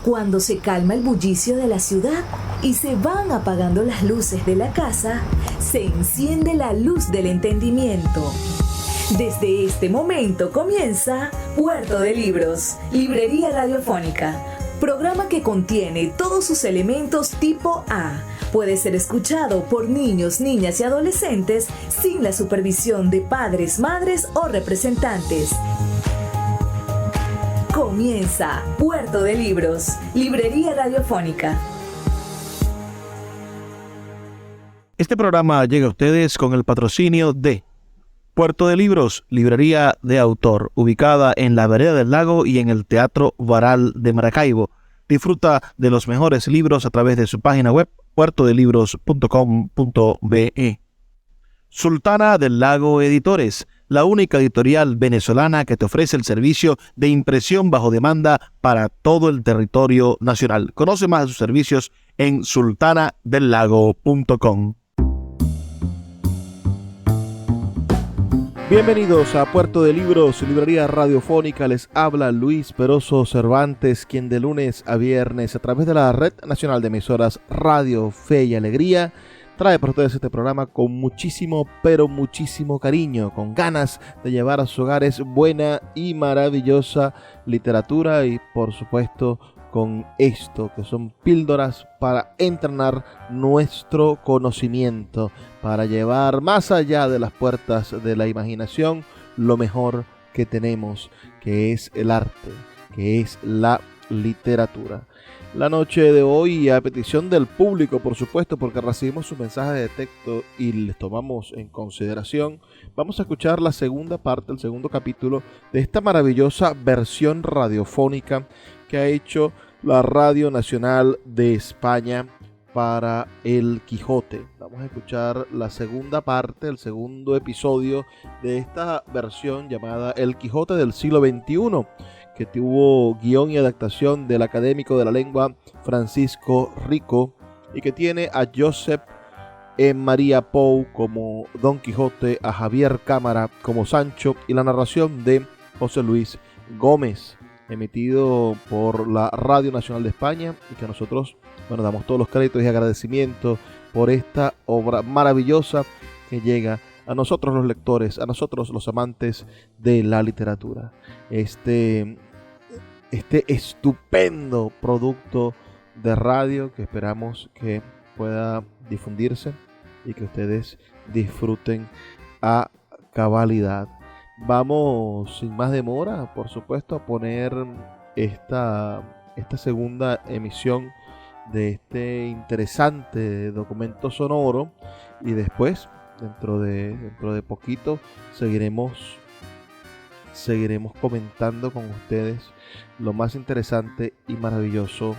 Cuando se calma el bullicio de la ciudad y se van apagando las luces de la casa, se enciende la luz del entendimiento. Desde este momento comienza Puerto de Libros, Librería Radiofónica, programa que contiene todos sus elementos tipo A. Puede ser escuchado por niños, niñas y adolescentes sin la supervisión de padres, madres o representantes. Comienza Puerto de Libros, Librería Radiofónica. Este programa llega a ustedes con el patrocinio de Puerto de Libros, librería de autor, ubicada en la Vereda del Lago y en el Teatro Varal de Maracaibo. Disfruta de los mejores libros a través de su página web, puertodelibros.com.be. Sultana del Lago Editores, la única editorial venezolana que te ofrece el servicio de impresión bajo demanda para todo el territorio nacional. Conoce más de sus servicios en sultanadelago.com. Bienvenidos a Puerto de Libros, librería radiofónica. Les habla Luis Peroso Cervantes, quien de lunes a viernes a través de la Red Nacional de Emisoras Radio Fe y Alegría trae para ustedes este programa con muchísimo, pero muchísimo cariño, con ganas de llevar a sus hogares buena y maravillosa literatura y, por supuesto, con esto, que son píldoras para entrenar nuestro conocimiento, para llevar más allá de las puertas de la imaginación lo mejor que tenemos, que es el arte, que es la literatura. La noche de hoy, a petición del público, por supuesto, porque recibimos sus mensajes de texto y les tomamos en consideración, vamos a escuchar la segunda parte, el segundo capítulo de esta maravillosa versión radiofónica que ha hecho la Radio Nacional de España para El Quijote. Vamos a escuchar la segunda parte, el segundo episodio de esta versión llamada El Quijote del siglo XXI, que tuvo guión y adaptación del académico de la lengua Francisco Rico y que tiene a Josep María Pou como Don Quijote, a Javier Cámara como Sancho y la narración de José Luis Gómez, emitido por la Radio Nacional de España, y que nosotros, damos todos los créditos y agradecimientos por esta obra maravillosa que llega a nosotros los lectores, a nosotros los amantes de la literatura. Este estupendo producto de radio que esperamos que pueda difundirse y que ustedes disfruten a cabalidad. Vamos sin más demora, por supuesto, a poner esta segunda emisión de este interesante documento sonoro, y después, dentro de poquito, seguiremos comentando con ustedes lo más interesante y maravilloso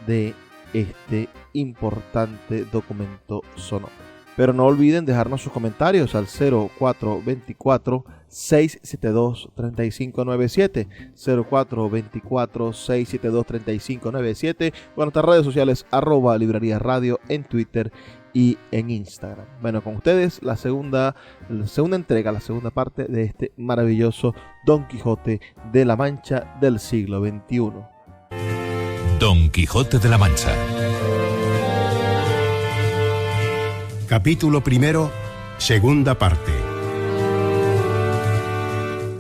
de este importante documento sonoro. Pero no olviden dejarnos sus comentarios al 0424-672-3597, 0424-672-3597, o en nuestras redes sociales @librería radio en Twitter y en Instagram. Bueno, con ustedes la segunda entrega, la segunda parte de este maravilloso Don Quijote de la Mancha del siglo XXI. Don Quijote de la Mancha. Capítulo primero, segunda parte.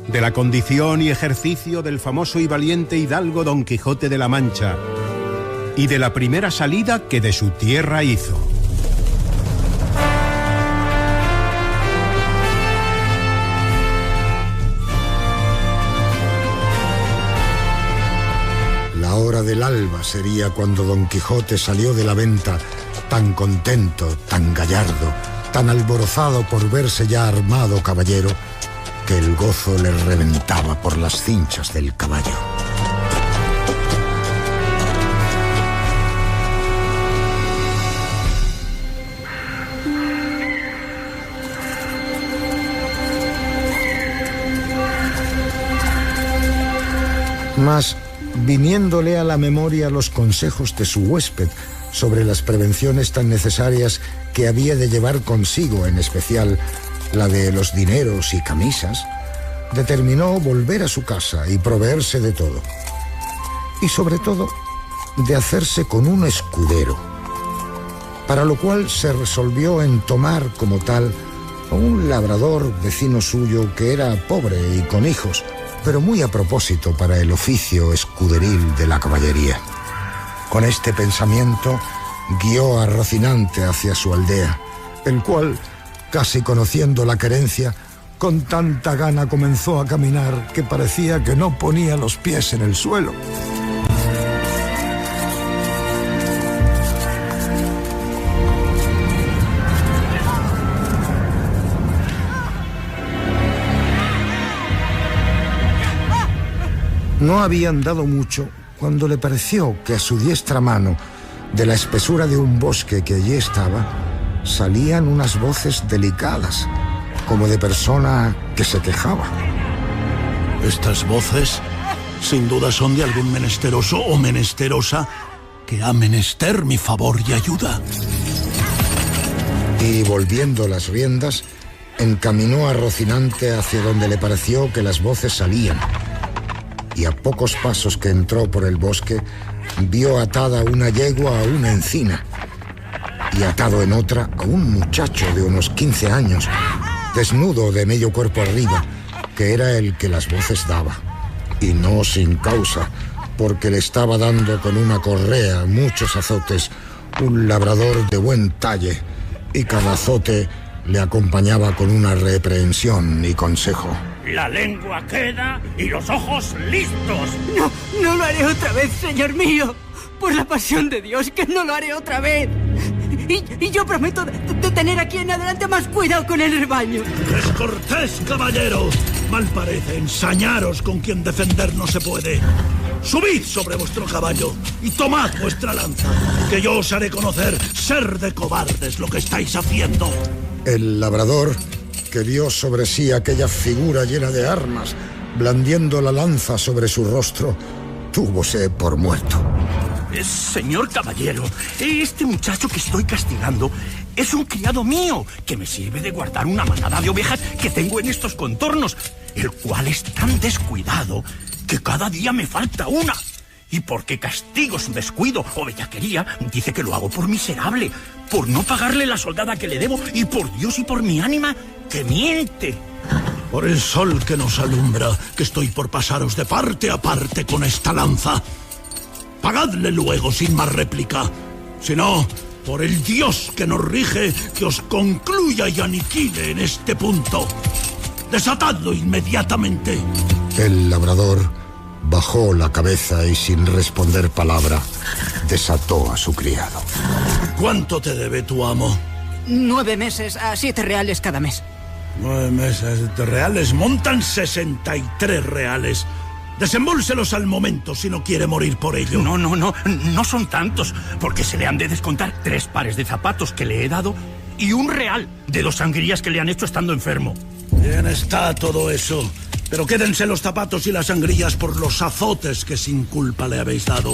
De la condición y ejercicio del famoso y valiente hidalgo Don Quijote de la Mancha, y de la primera salida que de su tierra hizo. La hora del alba sería cuando Don Quijote salió de la venta, tan contento, tan gallardo, tan alborozado por verse ya armado caballero, que el gozo le reventaba por las cinchas del caballo. Mas, viniéndole a la memoria los consejos de su huésped sobre las prevenciones tan necesarias que había de llevar consigo, en especial la de los dineros y camisas, determinó volver a su casa y proveerse de todo. Y sobre todo, de hacerse con un escudero, para lo cual se resolvió en tomar como tal a un labrador vecino suyo que era pobre y con hijos, pero muy a propósito para el oficio escuderil de la caballería. Con este pensamiento guió a Rocinante hacia su aldea, el cual, casi conociendo la querencia, con tanta gana comenzó a caminar que parecía que no ponía los pies en el suelo. No había andado mucho cuando le pareció que a su diestra mano, de la espesura de un bosque que allí estaba, salían unas voces delicadas, como de persona que se quejaba. Estas voces, sin duda, son de algún menesteroso o menesterosa que ha menester mi favor y ayuda. Y volviendo las riendas, encaminó a Rocinante hacia donde le pareció que las voces salían. Y a pocos pasos que entró por el bosque, vio atada una yegua a una encina y atado en otra a un muchacho de unos 15 años, desnudo de medio cuerpo arriba, que era el que las voces daba. Y no sin causa, porque le estaba dando con una correa muchos azotes un labrador de buen talle, y cada azote le acompañaba con una reprehensión y consejo. La lengua queda y los ojos listos. No lo haré otra vez, señor mío. Por la pasión de Dios, que no lo haré otra vez. Y yo prometo de tener aquí en adelante más cuidado con el rebaño. ¡Descortés, caballero! Mal parece ensañaros con quien defender no se puede. Subid sobre vuestro caballo y tomad vuestra lanza, que yo os haré conocer ser de cobardes lo que estáis haciendo. El labrador, que vio sobre sí aquella figura llena de armas, blandiendo la lanza sobre su rostro, túvose por muerto. Señor caballero, este muchacho que estoy castigando es un criado mío, que me sirve de guardar una manada de ovejas que tengo en estos contornos, el cual es tan descuidado que cada día me falta una. Y porque castigo su descuido o bellaquería, dice que lo hago por miserable, por no pagarle la soldada que le debo, y por Dios y por mi ánima, que miente. Por el sol que nos alumbra, que estoy por pasaros de parte a parte con esta lanza. Pagadle luego sin más réplica. Si no, por el Dios que nos rige, que os concluya y aniquile en este punto. Desatadlo inmediatamente. El labrador bajó la cabeza y sin responder palabra, desató a su criado. ¿Cuánto te debe tu amo? 9 meses a 7 reales cada mes. 9 meses, 7 reales, montan 63 reales. Desembolselos al momento si no quiere morir por ello. No son tantos, porque se le han de descontar 3 pares de zapatos que le he dado y 1 real de 2 sangrías que le han hecho estando enfermo. Bien está todo eso, pero quédense los zapatos y las sangrías por los azotes que sin culpa le habéis dado.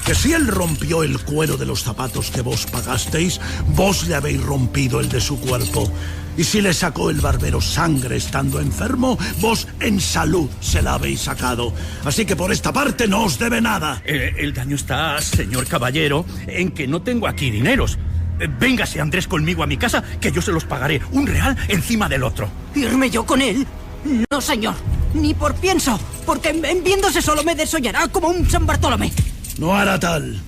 Que si él rompió el cuero de los zapatos que vos pagasteis, vos le habéis rompido el de su cuerpo. Y si le sacó el barbero sangre estando enfermo, vos en salud se la habéis sacado. Así que por esta parte no os debe nada. El daño está, señor caballero, en que no tengo aquí dineros. Véngase Andrés conmigo a mi casa, que yo se los pagaré 1 real encima del otro. ¿Irme yo con él? No, señor, ni por pienso, porque en viéndose solo me desollará como un San Bartolomé. No hará tal.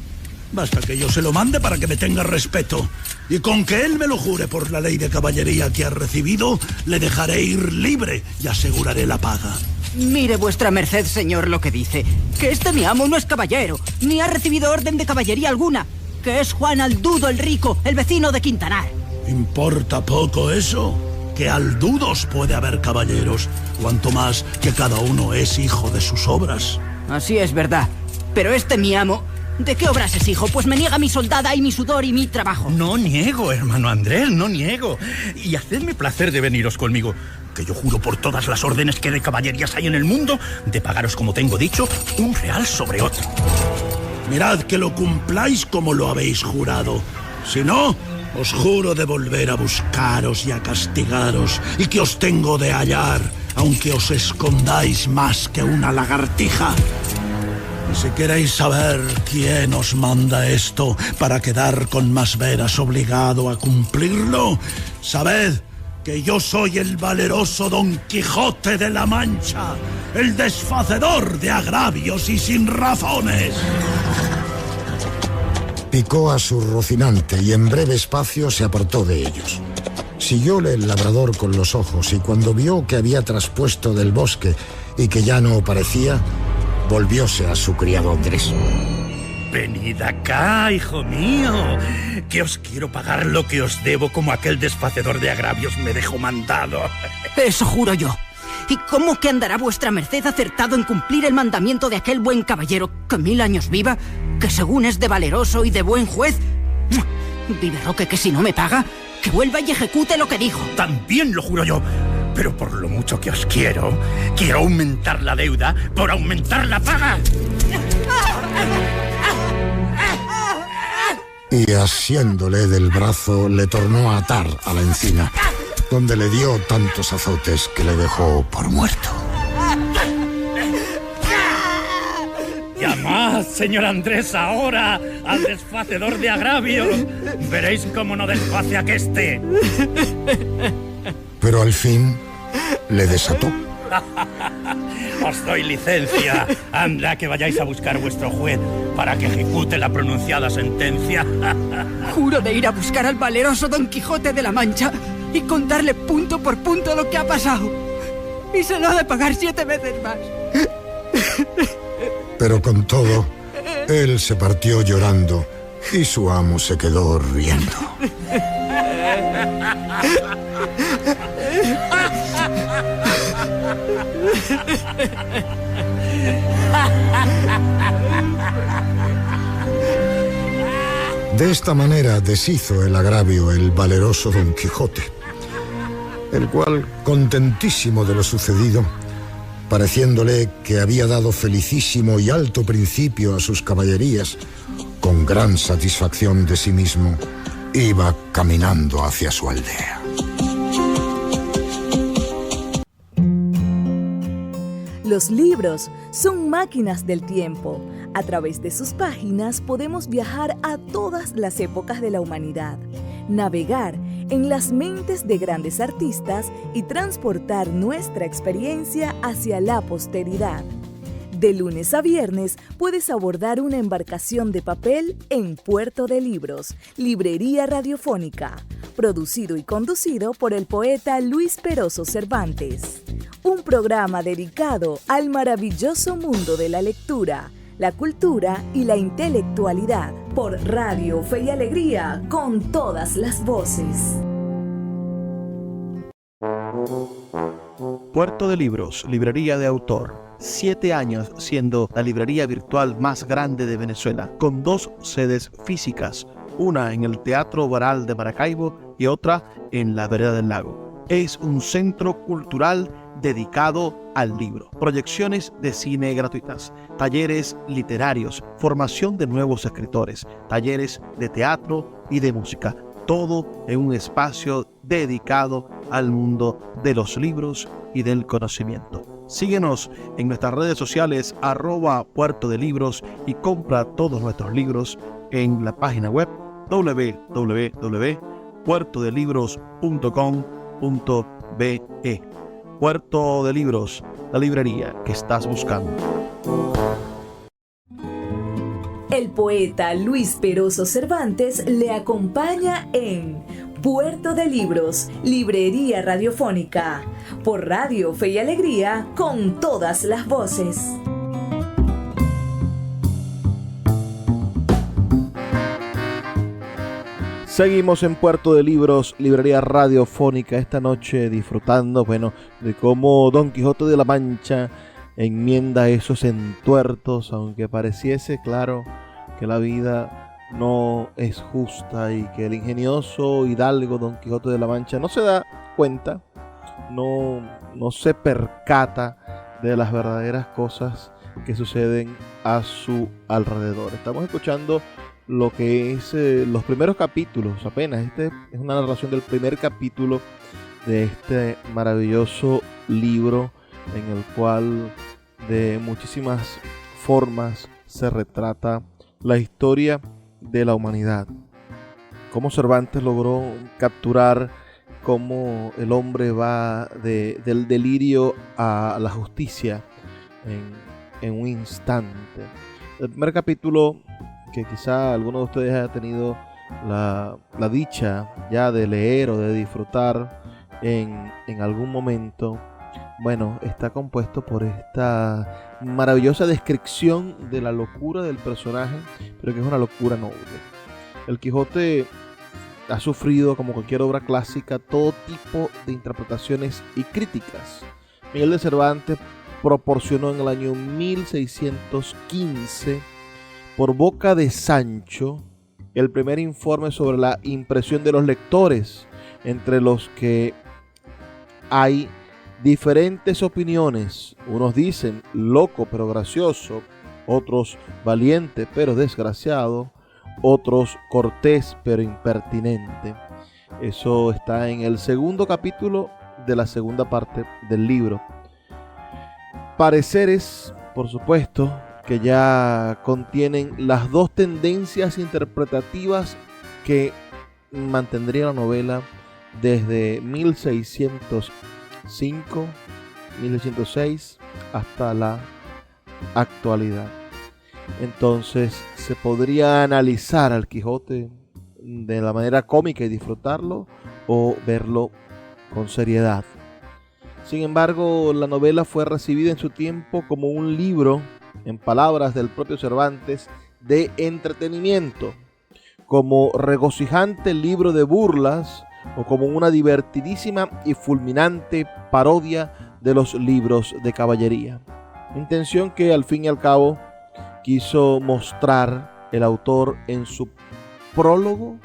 Basta que yo se lo mande para que me tenga respeto. Y con que él me lo jure por la ley de caballería que ha recibido, le dejaré ir libre y aseguraré la paga. Mire vuestra merced, señor, lo que dice. Que este mi amo no es caballero, ni ha recibido orden de caballería alguna. Que es Juan Aldudo el Rico, el vecino de Quintanar. ¿Importa poco eso? Que aldudos puede haber caballeros, cuanto más que cada uno es hijo de sus obras. Así es verdad. Pero este mi amo, ¿de qué obras es hijo? Pues me niega mi soldada y mi sudor y mi trabajo. No niego, hermano Andrés, no niego. Y hacedme placer de veniros conmigo, que yo juro por todas las órdenes que de caballerías hay en el mundo, de pagaros, como tengo dicho, 1 real sobre otro. Mirad que lo cumpláis como lo habéis jurado. Si no, os juro de volver a buscaros y a castigaros, y que os tengo de hallar, aunque os escondáis más que una lagartija. Y si queréis saber quién os manda esto para quedar con más veras obligado a cumplirlo, sabed que yo soy el valeroso Don Quijote de la Mancha, el desfacedor de agravios y sin razones. Picó a su Rocinante y en breve espacio se apartó de ellos. Siguióle el labrador con los ojos y cuando vio que había traspuesto del bosque y que ya no parecía, volvióse a su criado Andrés. Venid acá, hijo mío, que os quiero pagar lo que os debo como aquel desfacedor de agravios me dejó mandado. Eso juro yo. ¿Y cómo que andará vuestra merced acertado en cumplir el mandamiento de aquel buen caballero que 1000 años viva, que según es de valeroso y de buen juez? Vive Roque que si no me paga, que vuelva y ejecute lo que dijo. También lo juro yo, pero por lo mucho que os quiero aumentar la deuda por aumentar la paga. Y asiéndole del brazo le tornó a atar a la encina, donde le dio tantos azotes que le dejó por muerto. Llamad, señor Andrés, ahora al desfacedor de agravios. Veréis cómo no desface aqueste. Pero al fin le desató. Os doy licencia. Anda, que vayáis a buscar vuestro juez para que ejecute la pronunciada sentencia. Juro de ir a buscar al valeroso Don Quijote de la Mancha y contarle punto por punto lo que ha pasado. Y se lo ha de pagar 7 veces más. Pero con todo, él se partió llorando y su amo se quedó riendo. De esta manera deshizo el agravio el valeroso Don Quijote, el cual, contentísimo de lo sucedido, pareciéndole que había dado felicísimo y alto principio a sus caballerías, con gran satisfacción de sí mismo, iba caminando hacia su aldea. Los libros son máquinas del tiempo. A través de sus páginas podemos viajar a todas las épocas de la humanidad, navegar en las mentes de grandes artistas y transportar nuestra experiencia hacia la posteridad. De lunes a viernes puedes abordar una embarcación de papel en Puerto de Libros, Librería Radiofónica, producido y conducido por el poeta Luis Peroso Cervantes. Un programa dedicado al maravilloso mundo de la lectura, la cultura y la intelectualidad, por Radio Fe y Alegría, con todas las voces. Puerto de Libros, librería de autor. 7 años siendo la librería virtual más grande de Venezuela, con 2 sedes físicas, una en el Teatro Baral de Maracaibo y otra en la Vereda del Lago. Es un centro cultural dedicado al libro, proyecciones de cine gratuitas, talleres literarios, formación de nuevos escritores, talleres de teatro y de música, todo en un espacio dedicado al mundo de los libros y del conocimiento. Síguenos en nuestras redes sociales @Puerto de Libros y compra todos nuestros libros en la página web www.puertodelibros.com.be. Puerto de Libros, la librería que estás buscando. El poeta Luis Peroso Cervantes le acompaña en Puerto de Libros, Librería Radiofónica, por Radio Fe y Alegría, con todas las voces. Seguimos en Puerto de Libros, Librería Radiofónica, esta noche disfrutando, de cómo Don Quijote de la Mancha enmienda esos entuertos, aunque pareciese claro que la vida no es justa y que el ingenioso hidalgo Don Quijote de la Mancha no se da cuenta, no se percata de las verdaderas cosas que suceden a su alrededor. Estamos escuchando lo que es los primeros capítulos, apenas. Este es una narración del primer capítulo de este maravilloso libro en el cual de muchísimas formas se retrata la historia de la humanidad. Cómo Cervantes logró capturar cómo el hombre va del delirio a la justicia en un instante. El primer capítulo, que quizá alguno de ustedes haya tenido la dicha ya de leer o de disfrutar en algún momento, bueno, está compuesto por esta maravillosa descripción de la locura del personaje, pero que es una locura noble. El Quijote ha sufrido, como cualquier obra clásica, todo tipo de interpretaciones y críticas. Miguel de Cervantes proporcionó en el año 1615, por boca de Sancho, el primer informe sobre la impresión de los lectores, entre los que hay diferentes opiniones. Unos dicen loco pero gracioso, otros valiente pero desgraciado, otros cortés pero impertinente. Eso está en el segundo capítulo de la segunda parte del libro. Pareceres, por supuesto, que ya contienen las dos tendencias interpretativas que mantendría la novela desde 1605, 1606 hasta la actualidad. Entonces se podría analizar al Quijote de la manera cómica y disfrutarlo, o verlo con seriedad. Sin embargo, la novela fue recibida en su tiempo como un libro, en palabras del propio Cervantes, de entretenimiento, como regocijante libro de burlas o como una divertidísima y fulminante parodia de los libros de caballería. Intención que al fin y al cabo quiso mostrar el autor en su prólogo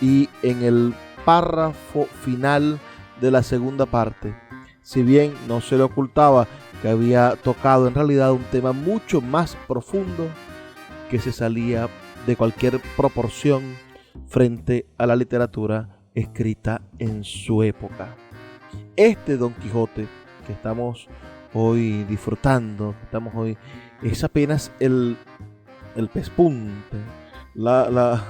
y en el párrafo final de la segunda parte. Si bien no se le ocultaba que había tocado en realidad un tema mucho más profundo que se salía de cualquier proporción frente a la literatura escrita en su época. Este Don Quijote que estamos hoy disfrutando, es apenas el pespunte, la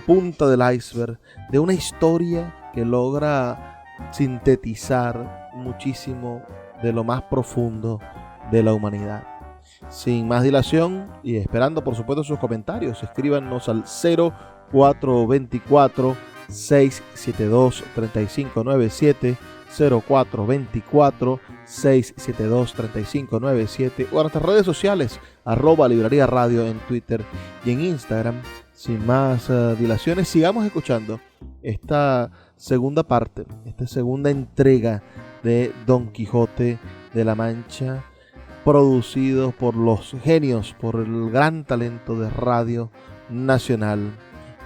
punta del iceberg de una historia que logra sintetizar muchísimo de lo más profundo de la humanidad. Sin más dilación y esperando por supuesto sus comentarios, escríbanos al 0424 672 3597, 0424 672 3597, o a nuestras redes sociales @Librería Radio en Twitter y en Instagram. Sin más dilaciones, sigamos escuchando esta segunda parte, esta segunda entrega de Don Quijote de la Mancha, producido por los genios, por el gran talento de Radio Nacional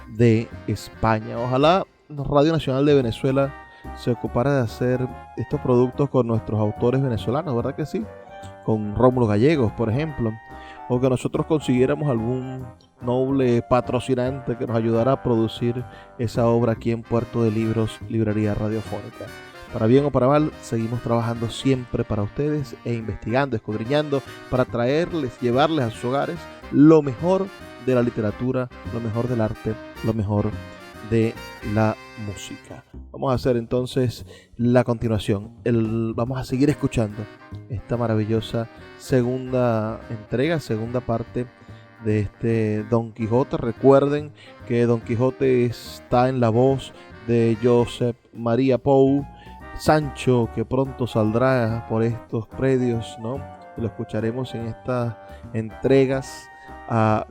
de España. Ojalá Radio Nacional de Venezuela se ocupara de hacer estos productos con nuestros autores venezolanos, ¿verdad que sí? Con Rómulo Gallegos, por ejemplo, o que nosotros consiguiéramos algún noble patrocinante que nos ayudara a producir esa obra aquí en Puerto de Libros, Librería Radiofónica. Para bien o para mal, seguimos trabajando siempre para ustedes e investigando, escudriñando, para traerles, llevarles a sus hogares lo mejor de la literatura, lo mejor del arte, lo mejor de la música. Vamos a hacer entonces la continuación. Vamos a seguir escuchando esta maravillosa segunda entrega, segunda parte de este Don Quijote. Recuerden que Don Quijote está en la voz de Josep Maria Pou. Sancho, que pronto saldrá por estos predios, ¿no? Lo escucharemos en estas entregas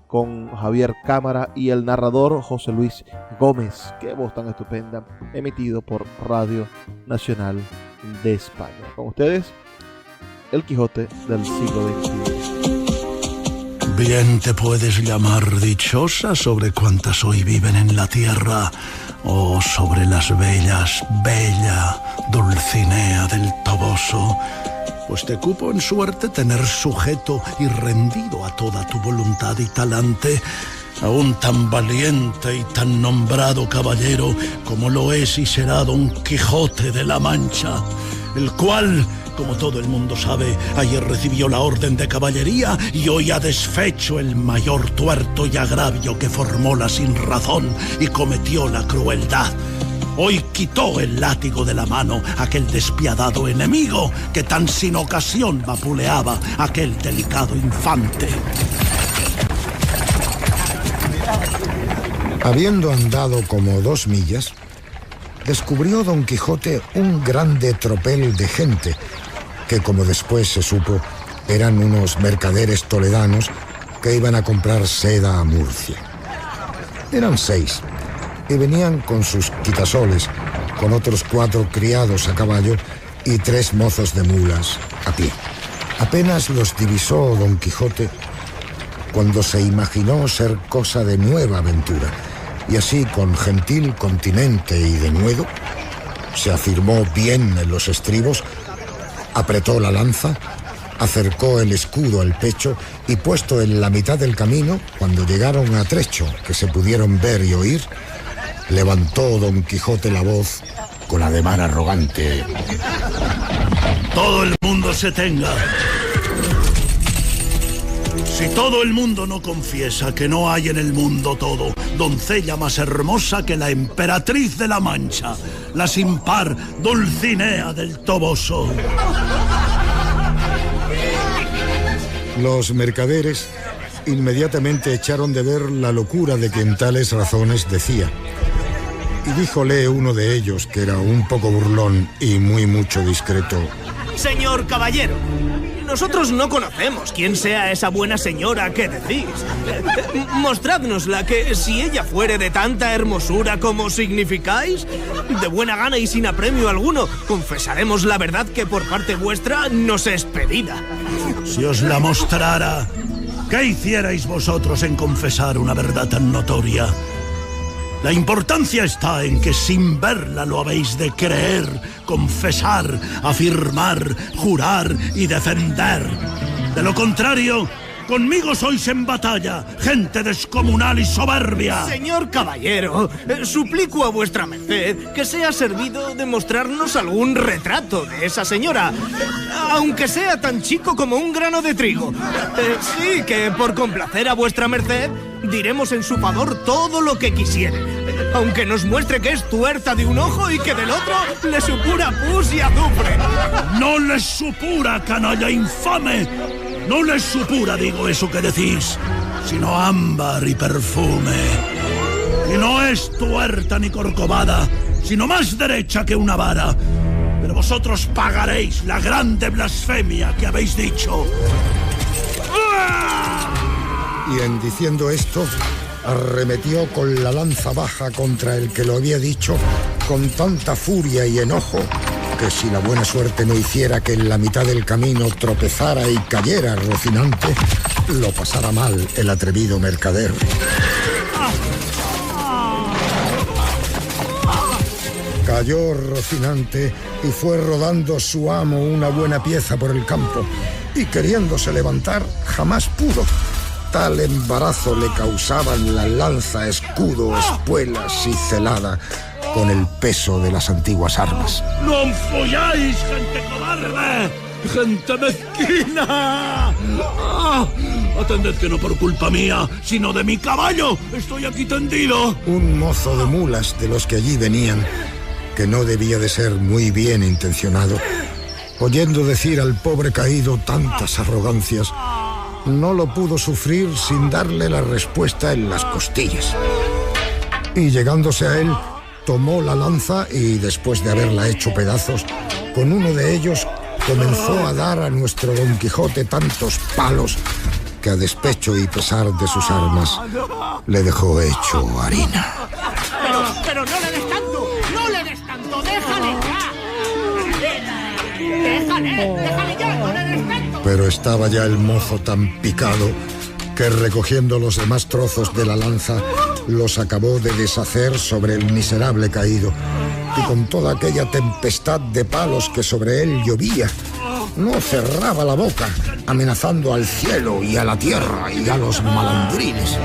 con Javier Cámara y el narrador José Luis Gómez. Qué voz tan estupenda, emitido por Radio Nacional de España. Con ustedes, el Quijote del siglo XXI. Bien te puedes llamar dichosa sobre cuantas hoy viven en la tierra, o sobre las bellas, bella Dulcinea del Toboso, pues te cupo en suerte tener sujeto y rendido a toda tu voluntad y talante a un tan valiente y tan nombrado caballero como lo es y será Don Quijote de la Mancha, el cual Como todo el mundo sabe, ayer recibió la orden de caballería y hoy ha desfecho el mayor tuerto y agravio que formó la sinrazón y cometió la crueldad. Hoy quitó el látigo de la mano aquel despiadado enemigo que tan sin ocasión vapuleaba aquel delicado infante. Habiendo andado como 2 millas, descubrió Don Quijote un grande tropel de gente, que como después se supo, eran unos mercaderes toledanos que iban a comprar seda a Murcia. Eran 6, y venían con sus quitasoles, con otros 4 criados a caballo y 3 mozos de mulas a pie. Apenas los divisó Don Quijote cuando se imaginó ser cosa de nueva aventura, y así con gentil continente y denuedo, se afirmó bien en los estribos, apretó la lanza, acercó el escudo al pecho y puesto en la mitad del camino, cuando llegaron a trecho que se pudieron ver y oír, levantó Don Quijote la voz con ademán arrogante. Todo el mundo se tenga. Si todo el mundo no confiesa que no hay en el mundo todo doncella más hermosa que la emperatriz de la Mancha, la sin par Dulcinea del Toboso. Los mercaderes inmediatamente echaron de ver la locura de quien tales razones decía. Y díjole uno de ellos, que era un poco burlón y muy mucho discreto: Señor caballero, nosotros no conocemos quién sea esa buena señora que decís. Mostrádnosla, que si ella fuere de tanta hermosura como significáis, de buena gana y sin apremio alguno, confesaremos la verdad que por parte vuestra nos es pedida. Si os la mostrara, ¿qué hicierais vosotros en confesar una verdad tan notoria? La importancia está en que sin verla lo habéis de creer, confesar, afirmar, jurar y defender. De lo contrario, conmigo sois en batalla, gente descomunal y soberbia. Señor caballero, suplico a vuestra merced que sea servido de mostrarnos algún retrato de esa señora, aunque sea tan chico como un grano de trigo. Sí, que por complacer a vuestra merced diremos en su favor todo lo que quisiere, aunque nos muestre que es tuerta de un ojo y que del otro le supura pus y azufre. ¡No les supura, canalla infame! No les supura, digo, eso que decís, sino ámbar y perfume. Y no es tuerta ni corcovada, sino más derecha que una vara. Pero vosotros pagaréis la grande blasfemia que habéis dicho. Y en diciendo esto, arremetió con la lanza baja contra el que lo había dicho con tanta furia y enojo que si la buena suerte no hiciera que en la mitad del camino tropezara y cayera Rocinante, lo pasara mal el atrevido mercader. Cayó Rocinante y fue rodando su amo una buena pieza por el campo, y queriéndose levantar jamás pudo. Tal embarazo le causaban la lanza, escudo, espuelas y celada con el peso de las antiguas armas. ¡No os folláis, gente cobarde! ¡Gente mezquina! Atended que no por culpa mía, sino de mi caballo, estoy aquí tendido. Un mozo de mulas de los que allí venían, que no debía de ser muy bien intencionado, oyendo decir al pobre caído tantas arrogancias, no lo pudo sufrir sin darle la respuesta en las costillas. Y llegándose a él, tomó la lanza y, después de haberla hecho pedazos, con uno de ellos comenzó a dar a nuestro Don Quijote tantos palos que, a despecho y pesar de sus armas, le dejó hecho harina. Pero no le des tanto, no le des tanto, déjale ya, no le des tanto. Pero estaba ya el mozo tan picado que, recogiendo los demás trozos de la lanza, los acabó de deshacer sobre el miserable caído, y con toda aquella tempestad de palos que sobre él llovía, no cerraba la boca, amenazando al cielo y a la tierra y a los malandrines.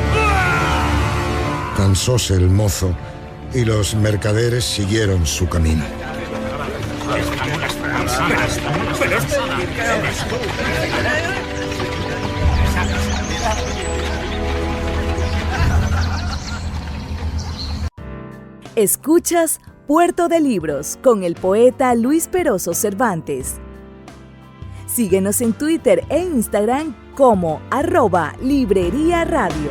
Cansóse el mozo y los mercaderes siguieron su camino. Escuchas Puerto de Libros con el poeta Luis Peroso Cervantes. Síguenos en Twitter e Instagram como @Librería Radio.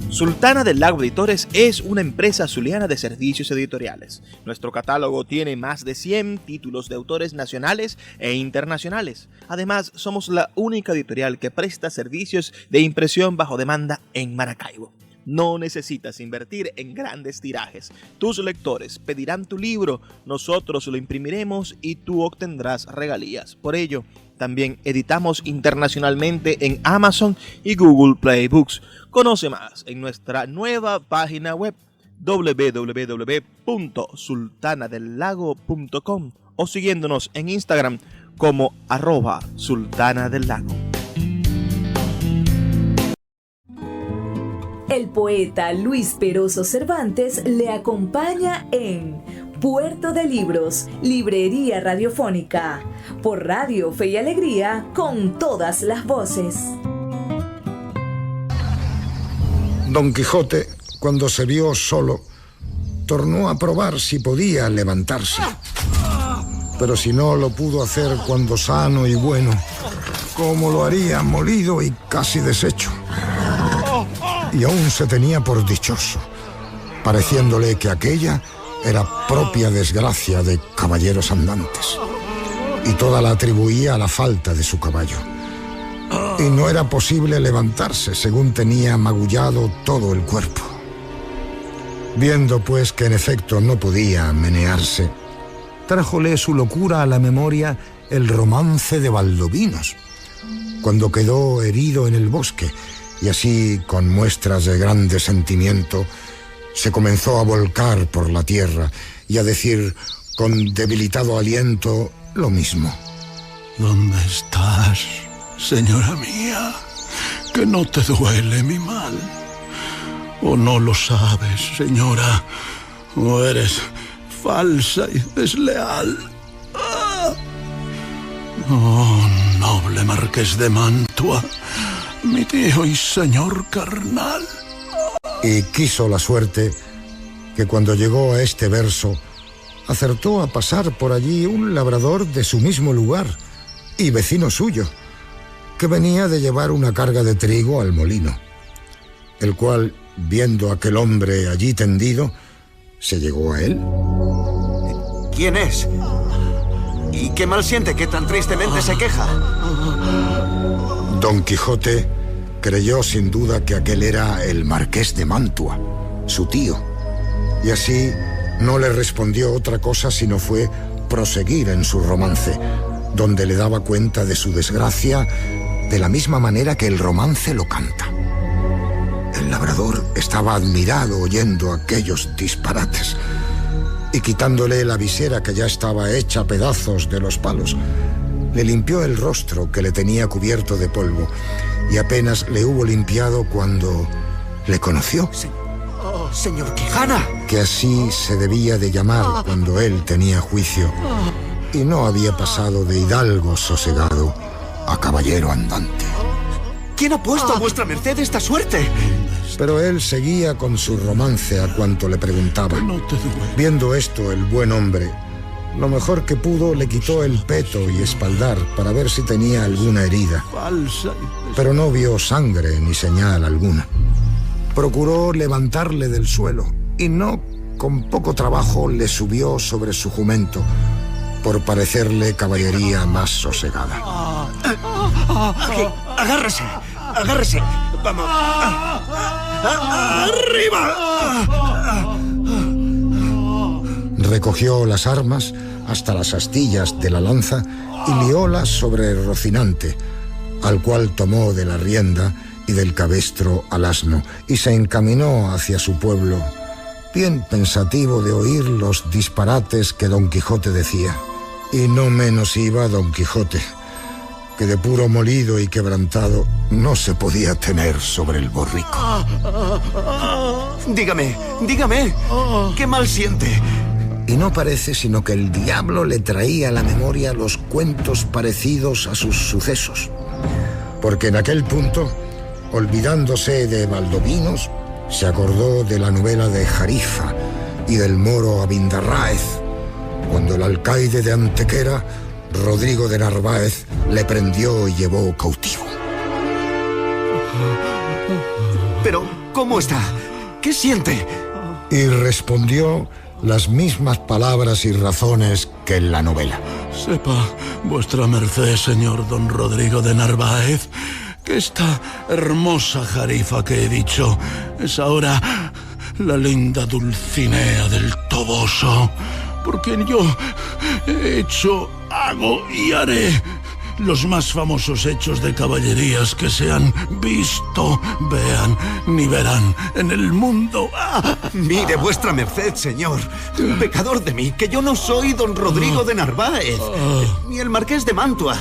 Sultana del Lago Editores es una empresa zuliana de servicios editoriales. Nuestro catálogo tiene más de 100 títulos de autores nacionales e internacionales. Además, somos la única editorial que presta servicios de impresión bajo demanda en Maracaibo. No necesitas invertir en grandes tirajes. Tus lectores pedirán tu libro, nosotros lo imprimiremos y tú obtendrás regalías. Por ello, también editamos internacionalmente en Amazon y Google Play Books. Conoce más en nuestra nueva página web www.sultanadelago.com o siguiéndonos en Instagram como @sultanadelago. El poeta Luis Peroso Cervantes le acompaña en Puerto de Libros, Librería Radiofónica, por Radio Fe y Alegría, con todas las voces. Don Quijote, cuando se vio solo, tornó a probar si podía levantarse. Pero si no lo pudo hacer cuando sano y bueno, ¿cómo lo haría molido y casi deshecho? Y aún se tenía por dichoso, pareciéndole que aquella era propia desgracia de caballeros andantes, y toda la atribuía a la falta de su caballo. Y no era posible levantarse según tenía magullado todo el cuerpo. Viendo pues que en efecto no podía menearse, trájole su locura a la memoria el romance de Baldovinos, cuando quedó herido en el bosque, y así, con muestras de grande sentimiento, se comenzó a volcar por la tierra y a decir con debilitado aliento lo mismo. ¿Dónde estás, señora mía? Que no te duele mi mal. ¿O no lo sabes, señora? ¿O eres falsa y desleal? ¡Ah! Oh, noble marqués de Mantua, mi tío y señor carnal. Y quiso la suerte que cuando llegó a este verso, acertó a pasar por allí un labrador de su mismo lugar y vecino suyo, que venía de llevar una carga de trigo al molino, el cual, viendo a aquel hombre allí tendido, se llegó a él. ¿Quién es? ¿Y qué mal siente que tan tristemente se queja? Don Quijote creyó sin duda que aquel era el marqués de Mantua, su tío, y así no le respondió otra cosa sino fue proseguir en su romance, donde le daba cuenta de su desgracia de la misma manera que el romance lo canta. El labrador estaba admirado oyendo aquellos disparates, y quitándole la visera que ya estaba hecha a pedazos de los palos, le limpió el rostro que le tenía cubierto de polvo, y apenas le hubo limpiado cuando le conoció. Señor Quijana. Que así se debía de llamar cuando él tenía juicio, y no había pasado de hidalgo sosegado a caballero andante. ¿Quién ha puesto a vuestra merced esta suerte? Pero él seguía con su romance a cuanto le preguntaba. Viendo esto, el buen hombre, lo mejor que pudo, le quitó el peto y espaldar para ver si tenía alguna herida. Pero no vio sangre ni señal alguna. Procuró levantarle del suelo y no con poco trabajo le subió sobre su jumento, por parecerle caballería más sosegada. Agárrese, agárrese. Vamos. ¡Arriba! Recogió las armas hasta las astillas de la lanza y liólas sobre Rocinante, al cual tomó de la rienda y del cabestro al asno, y se encaminó hacia su pueblo, bien pensativo de oír los disparates que Don Quijote decía. Y no menos iba Don Quijote, que de puro molido y quebrantado no se podía tener sobre el borrico. Dígame, ¿qué mal siente? Y no parece sino que el diablo le traía a la memoria los cuentos parecidos a sus sucesos. Porque en aquel punto, olvidándose de Valdovinos, se acordó de la novela de Jarifa y del moro Abindarráez, cuando el alcaide de Antequera, Rodrigo de Narváez, le prendió y llevó cautivo. Pero, ¿cómo está? ¿Qué siente? Y respondió las mismas palabras y razones que en la novela. Sepa vuestra merced, señor don Rodrigo de Narváez, que esta hermosa Jarifa que he dicho es ahora la linda Dulcinea del Toboso, por quien yo he hecho, hago y haré los más famosos hechos de caballerías que se han visto, vean, ni verán en el mundo. Mire, vuestra merced, señor, pecador de mí, que yo no soy don Rodrigo de Narváez, ni el marqués de Mantua,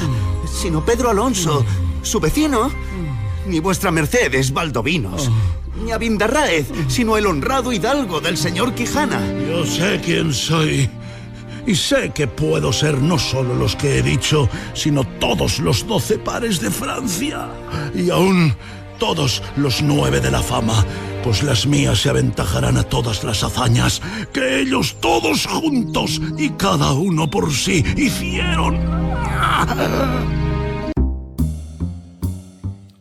sino Pedro Alonso, su vecino. Ni vuestra merced es Valdovinos, ni Abindarráez, sino el honrado hidalgo del señor Quijana. Yo sé quién soy. Y sé que puedo ser no solo los que he dicho, sino todos los 12 pares de Francia. Y aún todos los 9 de la fama, pues las mías se aventajarán a todas las hazañas que ellos todos juntos y cada uno por sí hicieron.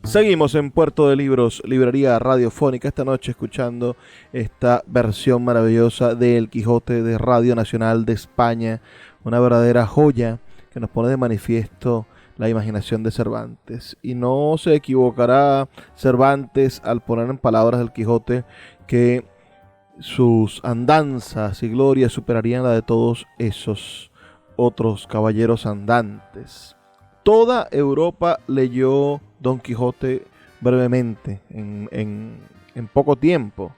Seguimos en Puerto de Libros, librería radiofónica, esta noche escuchando esta versión maravillosa de El Quijote de Radio Nacional de España, una verdadera joya que nos pone de manifiesto la imaginación de Cervantes. Y no se equivocará Cervantes al poner en palabras del Quijote que sus andanzas y glorias superarían la de todos esos otros caballeros andantes. Toda Europa leyó Don Quijote brevemente, en poco tiempo,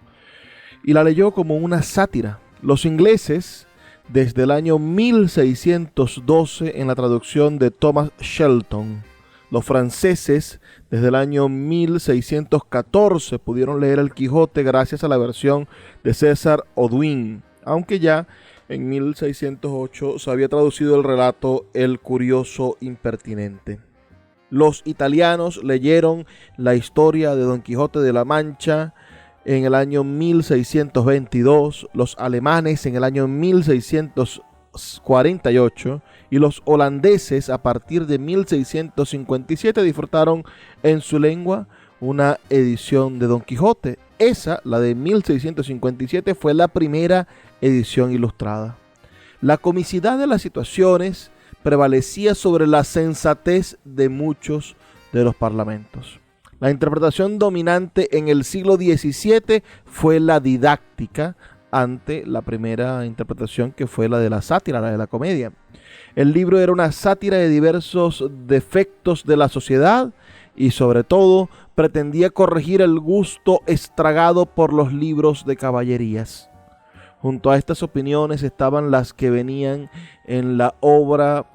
y la leyó como una sátira. Los ingleses, desde el año 1612, en la traducción de Thomas Shelton, los franceses, desde el año 1614, pudieron leer El Quijote gracias a la versión de César Audouin, aunque ya en 1608 se había traducido el relato El curioso impertinente. Los italianos leyeron la historia de Don Quijote de la Mancha en el año 1622, los alemanes en el año 1648 y los holandeses a partir de 1657 disfrutaron en su lengua una edición de Don Quijote. Esa, la de 1657, fue la primera edición ilustrada. La comicidad de las situaciones prevalecía sobre la sensatez de muchos de los parlamentos. La interpretación dominante en el siglo XVII fue la didáctica ante la primera interpretación, que fue la de la sátira, la de la comedia. El libro era una sátira de diversos defectos de la sociedad y sobre todo pretendía corregir el gusto estragado por los libros de caballerías. Junto a estas opiniones estaban las que venían en la obra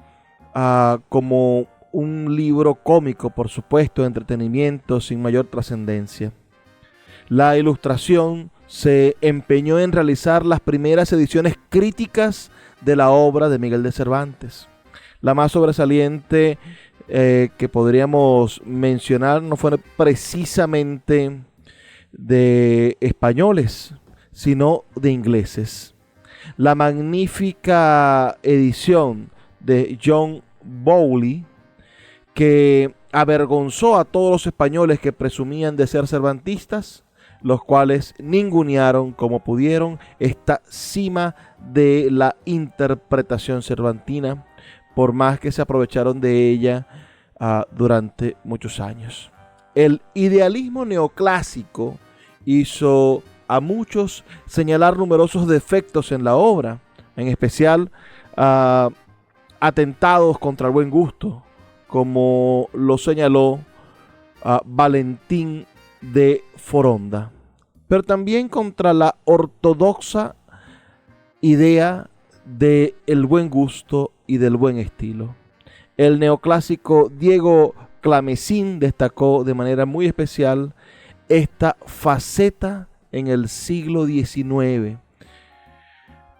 como un libro cómico, por supuesto, de entretenimiento sin mayor trascendencia. La Ilustración se empeñó en realizar las primeras ediciones críticas de la obra de Miguel de Cervantes. La más sobresaliente que podríamos mencionar no fue precisamente de españoles, sino de ingleses. La magnífica edición de John Bowley, que avergonzó a todos los españoles que presumían de ser cervantistas, los cuales ningunearon como pudieron esta cima de la interpretación cervantina, por más que se aprovecharon de ella durante muchos años. El idealismo neoclásico hizo a muchos señalar numerosos defectos en la obra, en especial atentados contra el buen gusto, como lo señaló Valentín de Foronda, pero también contra la ortodoxa idea del buen gusto y del buen estilo. El neoclásico Diego Clamecín destacó de manera muy especial esta faceta en el siglo XIX.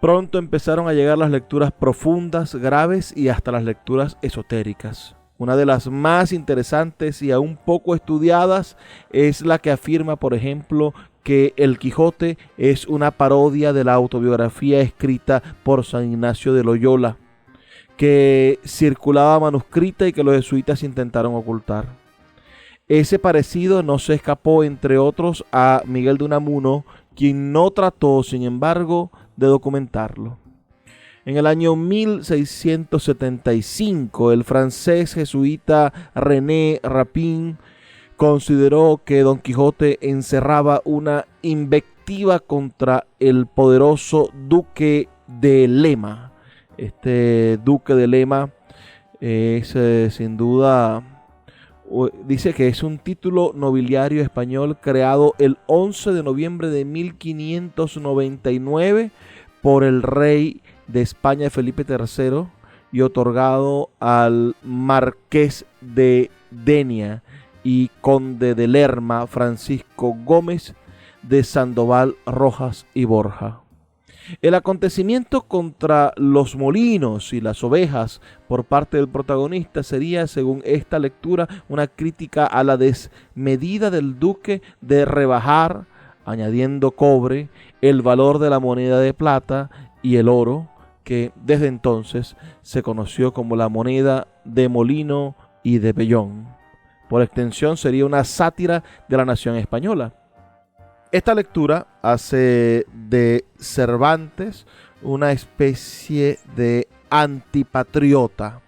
Pronto empezaron a llegar las lecturas profundas, graves y hasta las lecturas esotéricas. Una de las más interesantes y aún poco estudiadas es la que afirma, por ejemplo, que El Quijote es una parodia de la autobiografía escrita por San Ignacio de Loyola, que circulaba manuscrita y que los jesuitas intentaron ocultar. Ese parecido no se escapó, entre otros, a Miguel de Unamuno, quien no trató, sin embargo, de documentarlo. En el año 1675, el francés jesuita René Rapin consideró que Don Quijote encerraba una invectiva contra el poderoso duque de Lema. Este duque de Lema es sin duda, dice que es un título nobiliario español creado el 11 de noviembre de 1599 por el rey de España Felipe III y otorgado al marqués de Denia y conde de Lerma Francisco Gómez de Sandoval, Rojas y Borja. El acontecimiento contra los molinos y las ovejas por parte del protagonista sería, según esta lectura, una crítica a la desmedida del duque de rebajar, añadiendo cobre, el valor de la moneda de plata y el oro, que desde entonces se conoció como la moneda de molino y de vellón. Por extensión sería una sátira de la nación española. Esta lectura hace de Cervantes una especie de antipatriota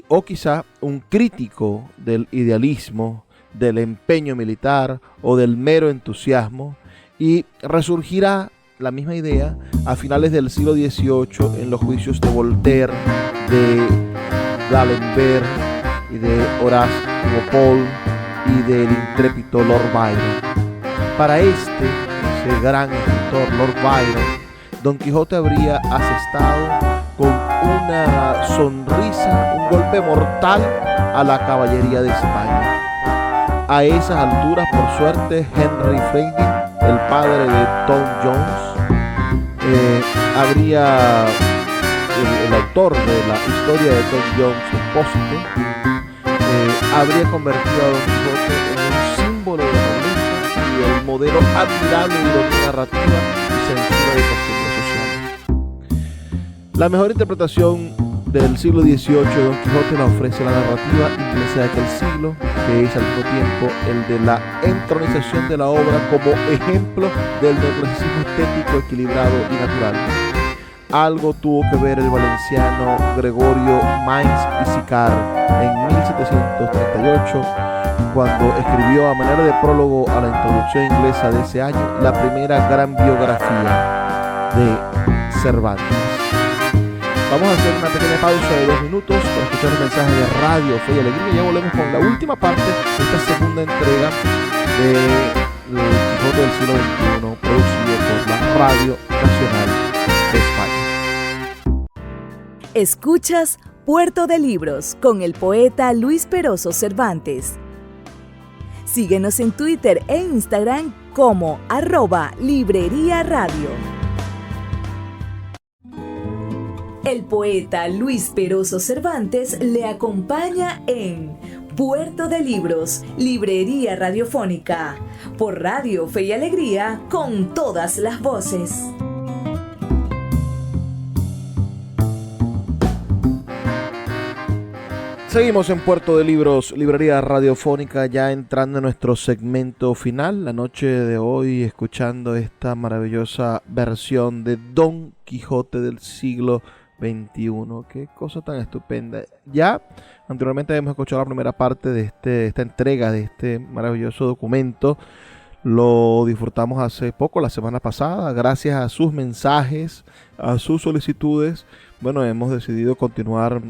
o quizá un crítico del idealismo, del empeño militar o del mero entusiasmo, y resurgirá la misma idea a finales del siglo XVIII en los juicios de Voltaire, de D'Alembert y de Horace Walpole y del intrépido Lord Byron. Para ese gran escritor, Lord Byron, Don Quijote habría asestado con una sonrisa, un golpe mortal a la caballería de España. A esas alturas, por suerte, Henry Fielding, el padre de Tom Jones, el autor de la historia de Tom Jones, Expósito, habría convertido a Don Quijote en un símbolo de nobleza y el modelo admirable de ironía narrativa y censura de costumbres sociales. La mejor interpretación del siglo XVIII de Don Quijote la ofrece la narrativa inglesa de aquel siglo, que es al mismo tiempo el de la entronización de la obra como ejemplo del neoclasicismo estético, equilibrado y natural. Algo tuvo que ver el valenciano Gregorio Mains y Sicar en 1738, cuando escribió a manera de prólogo a la introducción inglesa de ese año la primera gran biografía de Cervantes. Vamos a hacer una pequeña pausa de 2 minutos para escuchar un mensaje de Radio Fe y Alegría y ya volvemos con la última parte de esta segunda entrega de El Quijote del siglo XXI, producido por la Radio Nacional de España. Escuchas Puerto de Libros con el poeta Luis Peroso Cervantes. Síguenos en Twitter e Instagram como @Librería Radio. El poeta Luis Peroso Cervantes le acompaña en Puerto de Libros, Librería Radiofónica, por Radio Fe y Alegría, con todas las voces. Seguimos en Puerto de Libros, Librería Radiofónica, ya entrando en nuestro segmento final, la noche de hoy, escuchando esta maravillosa versión de Don Quijote del siglo XXI. Qué cosa tan estupenda. Ya anteriormente hemos escuchado la primera parte de esta entrega de este maravilloso documento. Lo disfrutamos hace poco, la semana pasada, gracias a sus mensajes, a sus solicitudes. Bueno, hemos decidido continuar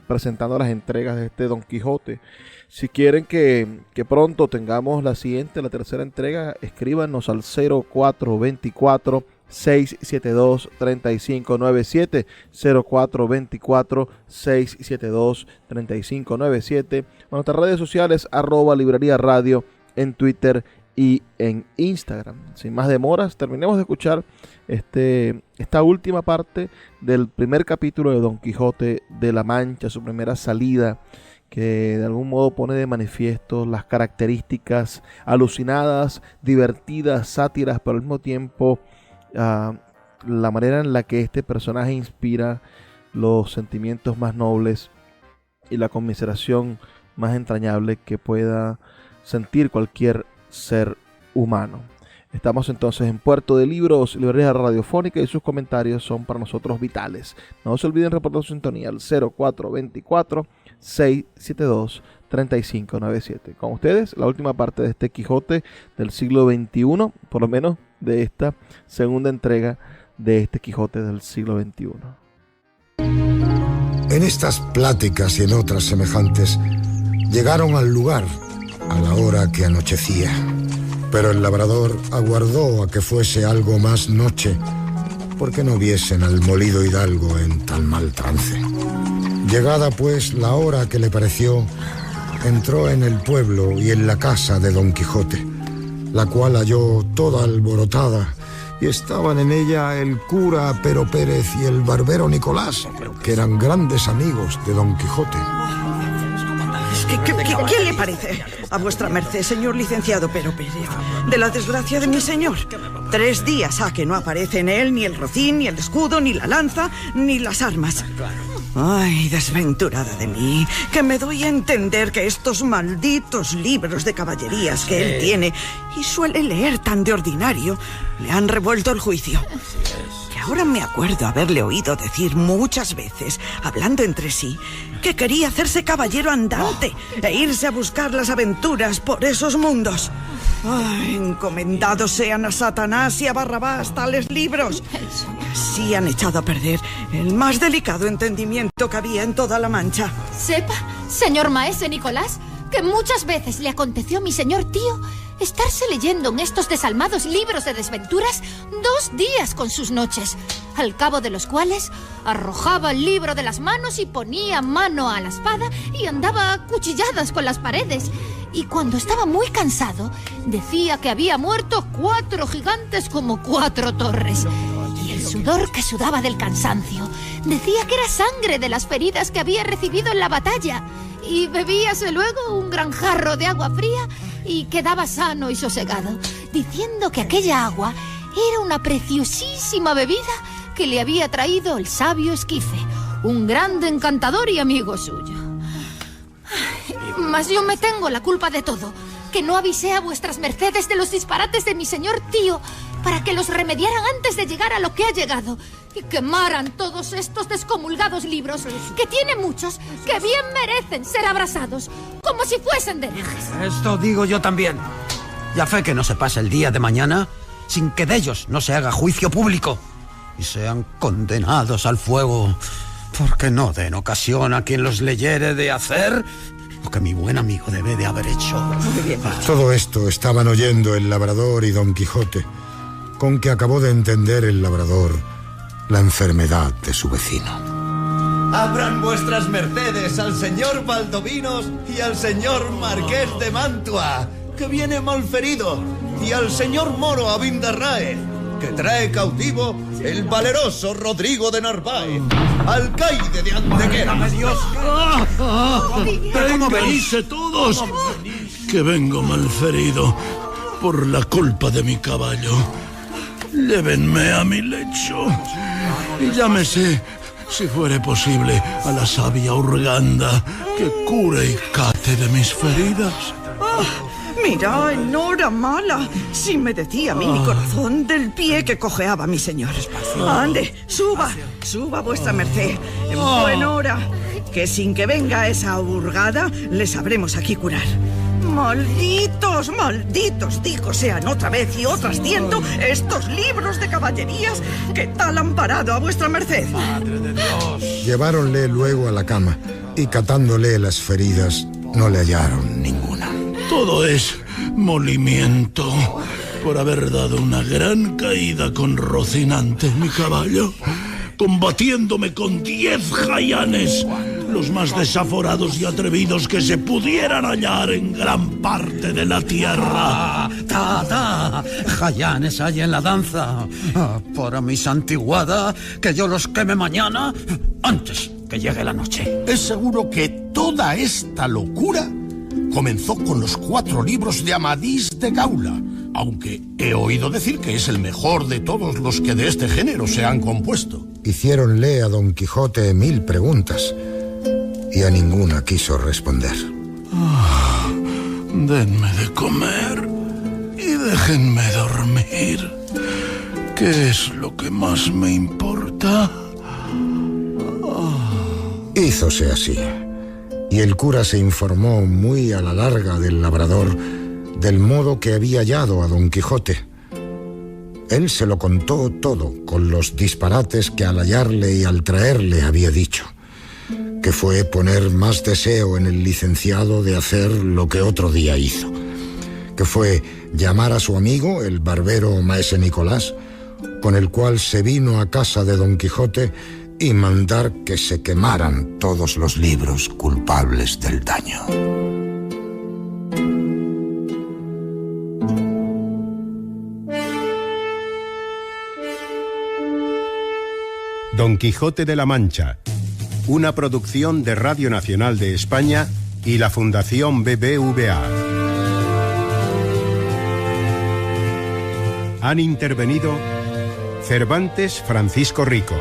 presentando las entregas de este Don Quijote. Si quieren que pronto tengamos la siguiente, la tercera entrega, escríbanos al 0424 672-3597, 0424-672-3597, o nuestras redes sociales @librería radio en Twitter y en Instagram. Sin más demoras, terminemos de escuchar esta última parte del primer capítulo de Don Quijote de la Mancha, su primera salida, que de algún modo pone de manifiesto las características alucinadas, divertidas, sátiras, pero al mismo tiempo la manera en la que este personaje inspira los sentimientos más nobles y la conmiseración más entrañable que pueda sentir cualquier ser humano. Estamos entonces en Puerto de Libros, librería radiofónica, y sus comentarios son para nosotros vitales. No se olviden reportar su sintonía al 0424-672-3597. Con ustedes, la última parte de este Quijote del siglo XXI, por lo menos de esta segunda entrega de este Quijote del siglo XXI. En estas pláticas y en otras semejantes, llegaron al lugar a la hora que anochecía. Pero el labrador aguardó a que fuese algo más noche, porque no viesen al molido hidalgo en tal mal trance. Llegada pues la hora que le pareció, entró en el pueblo y en la casa de Don Quijote, la cual halló toda alborotada, y estaban en ella el cura Pero Pérez y el barbero Nicolás, que eran grandes amigos de Don Quijote. ¿Qué le parece a vuestra merced, señor licenciado Pero Pérez, de la desgracia de mi señor? 3 días ha que no aparece en él ni el rocín, ni el escudo, ni la lanza, ni las armas. Ay, desventurada de mí, que me doy a entender que estos malditos libros de caballerías que él tiene y suele leer tan de ordinario le han revuelto el juicio. Que ahora me acuerdo haberle oído decir muchas veces, hablando entre sí, que quería hacerse caballero andante e irse a buscar las aventuras por esos mundos. Ay, encomendados sean a Satanás y a Barrabás tales libros. Así han echado a perder el más delicado entendimiento que había en toda la Mancha. Sepa, señor maese Nicolás, que muchas veces le aconteció a mi señor tío estarse leyendo en estos desalmados libros de desventuras 2 días con sus noches, al cabo de los cuales arrojaba el libro de las manos y ponía mano a la espada y andaba a cuchilladas con las paredes. Y cuando estaba muy cansado, decía que había muerto 4 gigantes como 4 torres. Y el sudor que sudaba del cansancio decía que era sangre de las feridas que había recibido en la batalla. Y bebíase luego un gran jarro de agua fría y quedaba sano y sosegado, diciendo que aquella agua era una preciosísima bebida que le había traído el sabio Esquife, un grande encantador y amigo suyo. Mas yo me tengo la culpa de todo, que no avisé a vuestras mercedes de los disparates de mi señor tío para que los remediaran antes de llegar a lo que ha llegado y quemaran todos estos descomulgados libros, que tiene muchos que bien merecen ser abrasados, como si fuesen de herejes. Esto digo yo también. Y a fe que no se pase el día de mañana sin que de ellos no se haga juicio público y sean condenados al fuego, porque no den ocasión a quien los leyere de hacer lo que mi buen amigo debe de haber hecho. Todo esto estaban oyendo el labrador y Don Quijote, con que acabó de entender el labrador la enfermedad de su vecino. Abran vuestras mercedes al señor Valdovinos y al señor Marqués de Mantua, que viene malferido, y al señor Moro Abindarráez, que trae cautivo el valeroso Rodrigo de Narváez, alcaide de Antequera. ¡Válgame Dios! ¡Venganse todos! Que vengo malferido por la culpa de mi caballo. Llévenme a mi lecho y llámese, si fuere posible, a la sabia Urganda, que cure y cate de mis feridas. Mira, en hora mala, si me decía a mí mi corazón del pie que cojeaba mi señor. Ande, suba vuestra merced, en buena hora, que sin que venga esa hurgada, le sabremos aquí curar. Malditos, digo, sean otra vez y otras ciento estos libros de caballerías que tal han parado a vuestra merced. Madre de Dios. Lleváronle luego a la cama y catándole las feridas no le hallaron ninguna. Todo es molimiento. por haber dado una gran caída con Rocinante, mi caballo, combatiéndome con 10 jayanes, los más desaforados y atrevidos que se pudieran hallar en gran parte de la tierra. Jayanes hay en la danza. Para mi santiguada, que yo los queme mañana antes que llegue la noche. Es seguro que toda esta locura comenzó con los 4 libros de Amadís de Gaula, aunque he oído decir que es el mejor de todos los que de este género se han compuesto. Hiciéronle a Don Quijote 1000 preguntas y a ninguna quiso responder. Denme de comer y déjenme dormir. ¿Qué es lo que más me importa? Hízose así, y el cura se informó muy a la larga del labrador del modo que había hallado a Don Quijote. Él se lo contó todo, con los disparates que al hallarle y al traerle había dicho, que fue poner más deseo en el licenciado de hacer lo que otro día hizo, que fue llamar a su amigo, el barbero maese Nicolás, con el cual se vino a casa de Don Quijote y mandar que se quemaran todos los libros culpables del daño. Don Quijote de la Mancha, una producción de Radio Nacional de España y la Fundación BBVA. Han intervenido Cervantes Francisco Rico,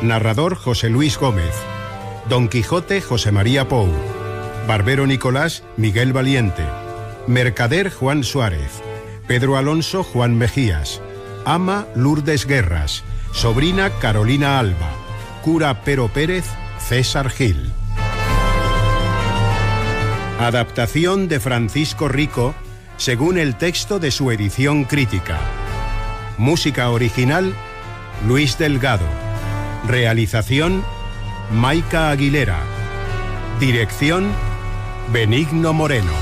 narrador José Luis Gómez, Don Quijote José María Pou, Barbero Nicolás Miguel Valiente, Mercader Juan Suárez, Pedro Alonso Juan Mejías, Ama Lourdes Guerras, Sobrina Carolina Alba, Cura Pero Pérez César Gil. Adaptación de Francisco Rico según el texto de su edición crítica. Música original Luis Delgado. Realización Maica Aguilera. Dirección Benigno Moreno.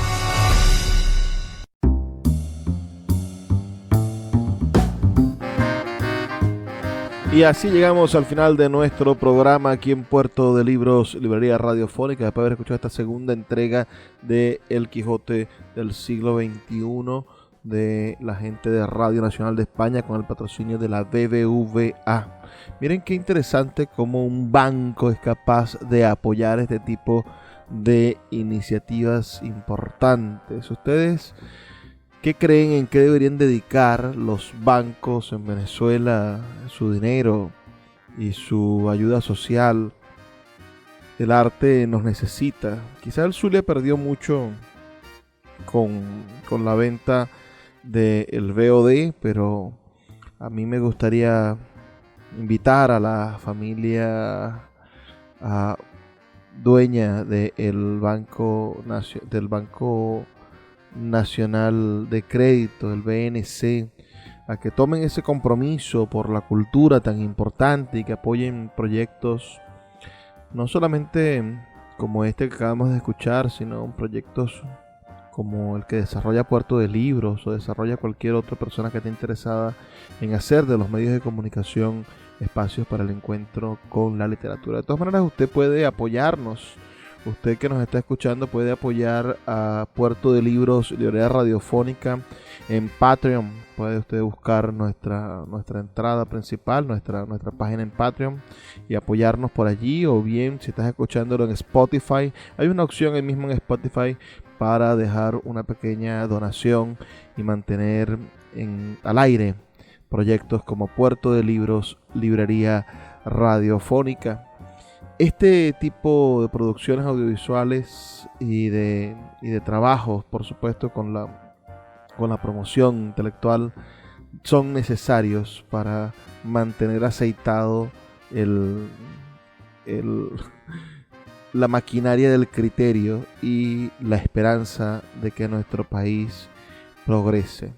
Y así llegamos al final de nuestro programa aquí en Puerto de Libros, Librería Radiofónica, después de haber escuchado esta segunda entrega de El Quijote del siglo XXI de la gente de Radio Nacional de España con el patrocinio de la BBVA. Miren qué interesante cómo un banco es capaz de apoyar este tipo de iniciativas importantes. ¿Ustedes qué creen en qué deberían dedicar los bancos en Venezuela su dinero y su ayuda social? El arte nos necesita. Quizá el Zulia perdió mucho con la venta del VOD, pero a mí me gustaría invitar a la familia dueña del Banco Nacional de Crédito, el BNC, a que tomen ese compromiso por la cultura tan importante y que apoyen proyectos no solamente como este que acabamos de escuchar, sino proyectos como el que desarrolla Puerto de Libros o desarrolla cualquier otra persona que esté interesada en hacer de los medios de comunicación espacios para el encuentro con la literatura. De todas maneras, usted puede apoyarnos. Usted que nos está escuchando puede apoyar a Puerto de Libros, Librería Radiofónica en Patreon. Puede usted buscar nuestra entrada principal, nuestra página en Patreon y apoyarnos por allí. O bien, si estás escuchándolo en Spotify, hay una opción ahí mismo en Spotify para dejar una pequeña donación y mantener al aire proyectos como Puerto de Libros, Librería Radiofónica. Este tipo de producciones audiovisuales y de trabajos, por supuesto, con la promoción intelectual, son necesarios para mantener aceitado la maquinaria del criterio y la esperanza de que nuestro país progrese.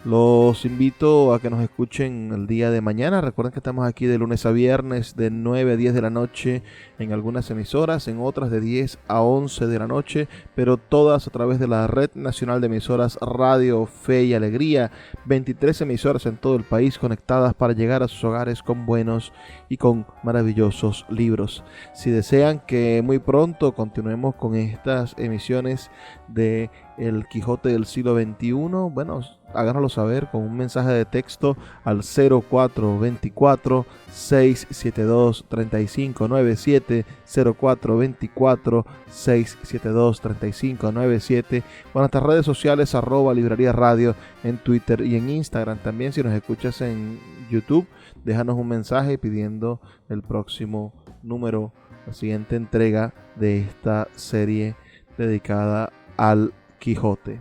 Los invito a que nos escuchen el día de mañana. Recuerden que estamos aquí de lunes a viernes de 9 a 10 de la noche en algunas emisoras, en otras de 10 a 11 de la noche, pero todas a través de la Red Nacional de Emisoras Radio Fe y Alegría. 23 emisoras en todo el país conectadas para llegar a sus hogares con buenos y con maravillosos libros. Si desean que muy pronto continuemos con estas emisiones de El Quijote del siglo XXI, bueno, háganoslo saber con un mensaje de texto al 0424-672-3597, 0424-672-3597, o en nuestras redes sociales @Librería Radio en Twitter y en Instagram. También, si nos escuchas en YouTube, déjanos un mensaje pidiendo el próximo número, la siguiente entrega de esta serie dedicada al Quijote.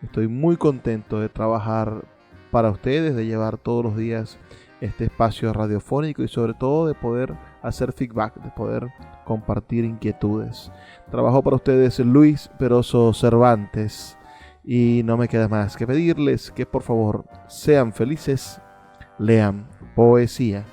Estoy muy contento de trabajar para ustedes, de llevar todos los días este espacio radiofónico y sobre todo de poder hacer feedback, de poder compartir inquietudes. Trabajo para ustedes Luis Peroso Cervantes y no me queda más que pedirles que por favor sean felices, lean poesía